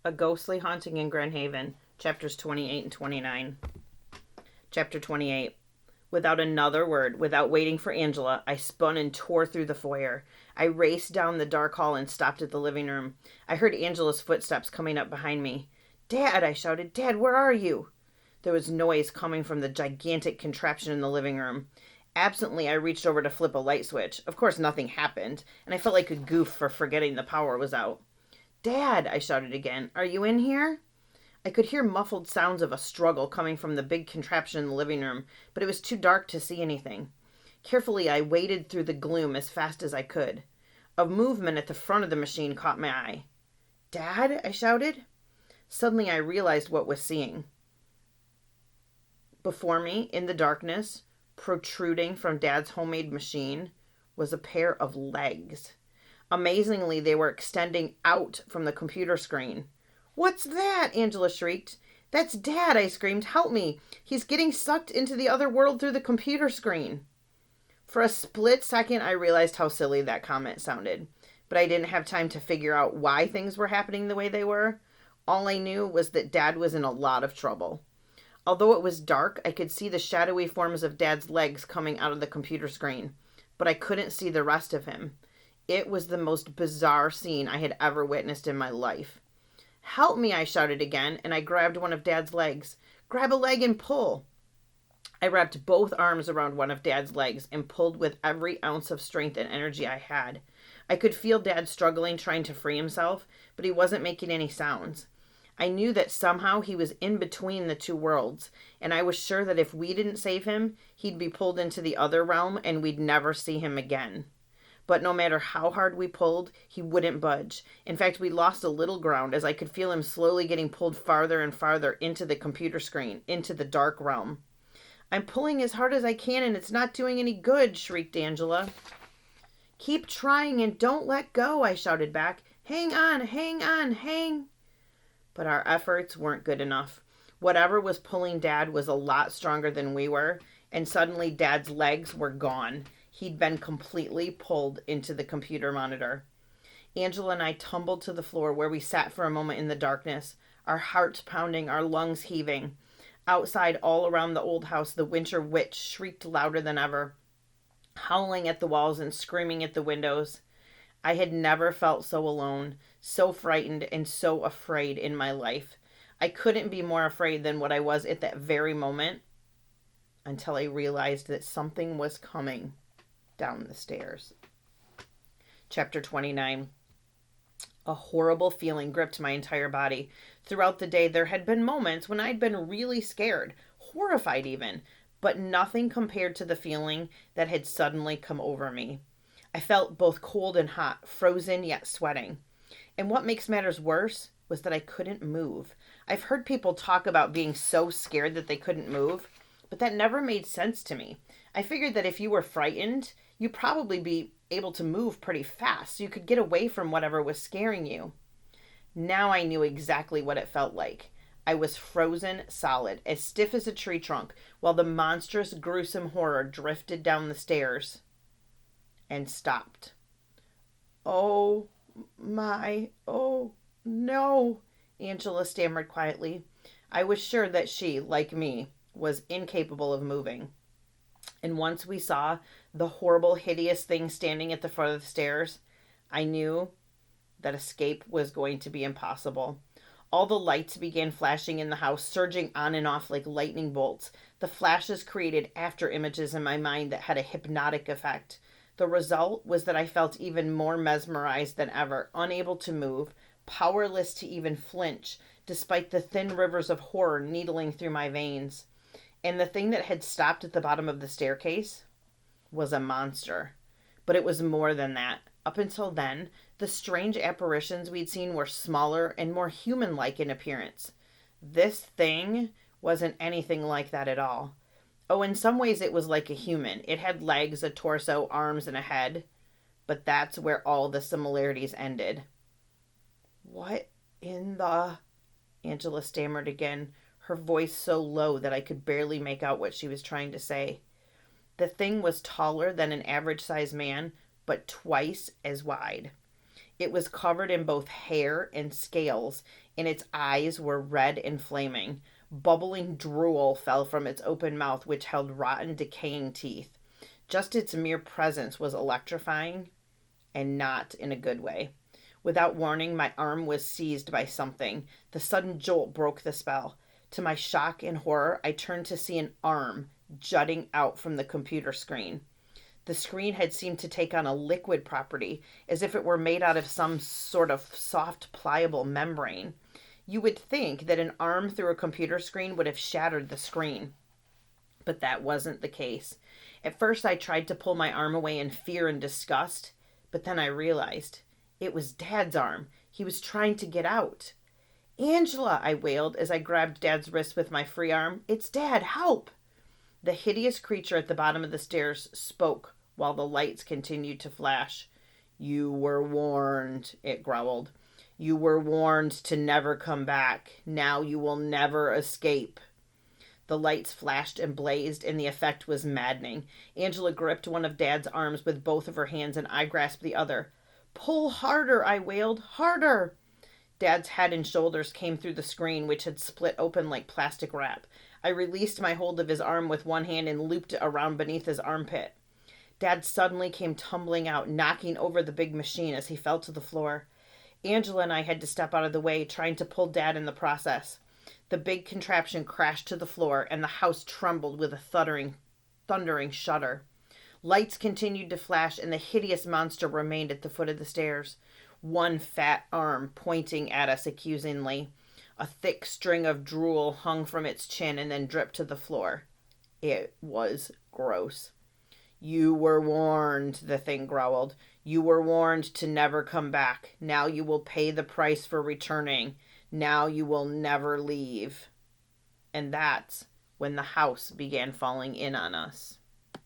A Ghostly Haunting in Grand Haven, chapters 28 and 29. Chapter 28. Without another word, without waiting for Angela, I spun and tore through the foyer. I raced down the dark hall and stopped at the living room. I heard Angela's footsteps coming up behind me. "Dad," I shouted. "Dad, where are you?" There was noise coming from the gigantic contraption in the living room. Absently, I reached over to flip a light switch. Of course, nothing happened, and I felt like a goof for forgetting the power was out. "Dad," I shouted again, "are you in here?" I could hear muffled sounds of a struggle coming from the big contraption in the living room, but it was too dark to see anything. Carefully, I waded through the gloom as fast as I could. A movement at the front of the machine caught my eye. "Dad?" I shouted. Suddenly, I realized what was seeing. Before me, in the darkness, protruding from Dad's homemade machine, was a pair of legs. Amazingly, they were extending out from the computer screen. "What's that?" Angela shrieked. "That's Dad," I screamed. "Help me. He's getting sucked into the other world through the computer screen." For a split second, I realized how silly that comment sounded, but I didn't have time to figure out why things were happening the way they were. All I knew was that Dad was in a lot of trouble. Although it was dark, I could see the shadowy forms of Dad's legs coming out of the computer screen, but I couldn't see the rest of him. It was the most bizarre scene I had ever witnessed in my life. "Help me," I shouted again, and I grabbed one of Dad's legs. "Grab a leg and pull." I wrapped both arms around one of Dad's legs and pulled with every ounce of strength and energy I had. I could feel Dad struggling, trying to free himself, but he wasn't making any sounds. I knew that somehow he was in between the two worlds, and I was sure that if we didn't save him, he'd be pulled into the other realm and we'd never see him again. But no matter how hard we pulled, he wouldn't budge. In fact, we lost a little ground as I could feel him slowly getting pulled farther and farther into the computer screen, into the dark realm. "I'm pulling as hard as I can and it's not doing any good," shrieked Angela. "Keep trying and don't let go," I shouted back. "Hang on, hang on, hang." But our efforts weren't good enough. Whatever was pulling Dad was a lot stronger than we were, and suddenly Dad's legs were gone. He'd been completely pulled into the computer monitor. Angela and I tumbled to the floor where we sat for a moment in the darkness, our hearts pounding, our lungs heaving. Outside, all around the old house, the winter witch shrieked louder than ever, howling at the walls and screaming at the windows. I had never felt so alone, so frightened, and so afraid in my life. I couldn't be more afraid than what I was at that very moment, until I realized that something was coming down the stairs. Chapter 29. A horrible feeling gripped my entire body. Throughout the day, there had been moments when I'd been really scared, horrified even, but nothing compared to the feeling that had suddenly come over me. I felt both cold and hot, frozen yet sweating. And what makes matters worse was that I couldn't move. I've heard people talk about being so scared that they couldn't move, but that never made sense to me. I figured that if you were frightened, you'd probably be able to move pretty fast so you could get away from whatever was scaring you. Now I knew exactly what it felt like. I was frozen solid, as stiff as a tree trunk, while the monstrous, gruesome horror drifted down the stairs and stopped. "Oh no," Angela stammered quietly. I was sure that she, like me, was incapable of moving. And once we saw the horrible, hideous thing standing at the foot of the stairs, I knew that escape was going to be impossible. All the lights began flashing in the house, surging on and off like lightning bolts. The flashes created after images in my mind that had a hypnotic effect. The result was that I felt even more mesmerized than ever, unable to move, powerless to even flinch, despite the thin rivers of horror needling through my veins. And the thing that had stopped at the bottom of the staircase was a monster. But it was more than that. Up until then, the strange apparitions we'd seen were smaller and more human-like in appearance. This thing wasn't anything like that at all. Oh, in some ways it was like a human. It had legs, a torso, arms, and a head. But that's where all the similarities ended. "What in the..." Angela stammered again, her voice so low that I could barely make out what she was trying to say. The thing was taller than an average-sized man, but twice as wide. It was covered in both hair and scales, and its eyes were red and flaming. Bubbling drool fell from its open mouth, which held rotten, decaying teeth. Just its mere presence was electrifying, and not in a good way. Without warning, my arm was seized by something. The sudden jolt broke the spell. To my shock and horror, I turned to see an arm jutting out from the computer screen. The screen had seemed to take on a liquid property, as if it were made out of some sort of soft, pliable membrane. You would think that an arm through a computer screen would have shattered the screen. But that wasn't the case. At first, I tried to pull my arm away in fear and disgust, but then I realized it was Dad's arm. He was trying to get out. "Angela," I wailed as I grabbed Dad's wrist with my free arm. "It's Dad, help!" The hideous creature at the bottom of the stairs spoke while the lights continued to flash. "You were warned," it growled. "You were warned to never come back. Now you will never escape." The lights flashed and blazed, and the effect was maddening. Angela gripped one of Dad's arms with both of her hands, and I grasped the other. "Pull harder," I wailed. "Harder!" Dad's head and shoulders came through the screen, which had split open like plastic wrap. I released my hold of his arm with one hand and looped it around beneath his armpit. Dad suddenly came tumbling out, knocking over the big machine as he fell to the floor. Angela and I had to step out of the way, trying to pull Dad in the process. The big contraption crashed to the floor, and the house trembled with a thundering shudder. Lights continued to flash, and the hideous monster remained at the foot of the stairs, one fat arm pointing at us accusingly. A thick string of drool hung from its chin and then dripped to the floor. It was gross. "You were warned," the thing growled. "You were warned to never come back. Now you will pay the price for returning. Now you will never leave." And that's when the house began falling in on us.